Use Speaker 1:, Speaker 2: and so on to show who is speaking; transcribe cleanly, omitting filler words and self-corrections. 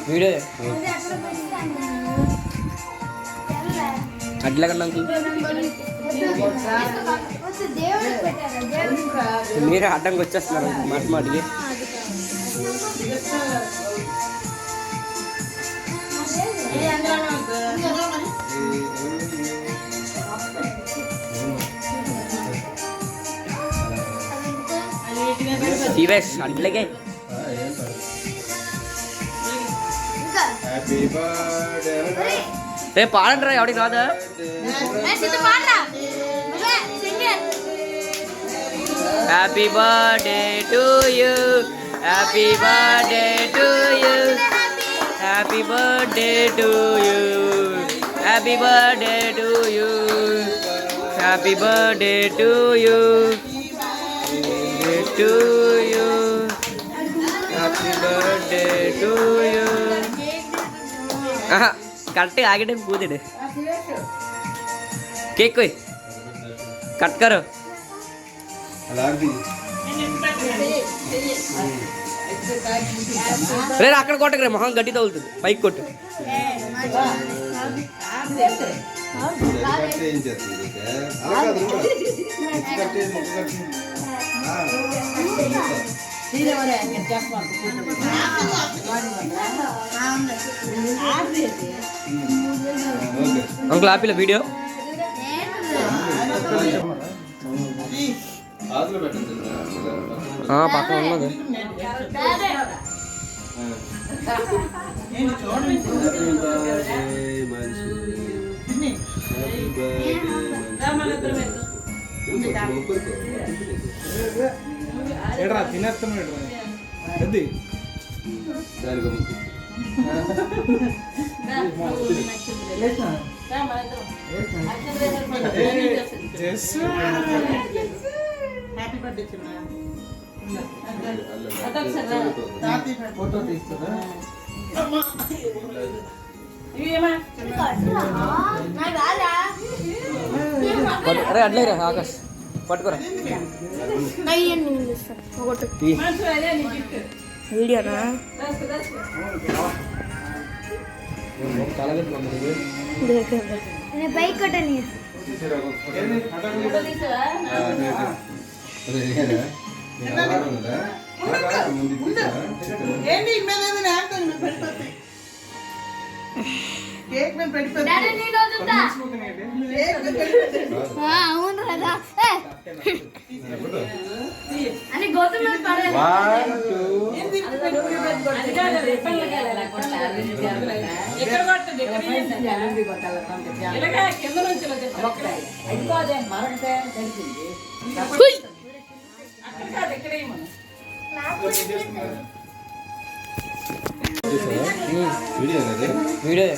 Speaker 1: Video అట్లా కన్నా మీరే అడ్డంకి వచ్చేస్తున్నారు మాట మాటికి. సీరియస్ అట్లకే రేపు పాడండి రా ఎవడికి రాదా. Happy birthday to you, happy birthday to you, happy birthday to you, happy birthday to you, happy birthday to you, to you, happy birthday to you. కరెక్ట్గా आगे टाइम पूछ दे केक कोई कट करो रे అక్కడ కొట్టకరే మొహం గట్టి తగులుతుంది పైకి కొట్టు. అంకుల్ ఆపిల వీడియో పక్కన ఉన్నది.
Speaker 2: తినేస్తున్నాడు ఫోటో తీస్తుందా
Speaker 1: అరే అట్లే రా ఆకాశ్ పట్టుకోరా
Speaker 3: వీడియోనా బైక్ కట్టని అవును కదా అని గౌతమ్
Speaker 1: వీడియో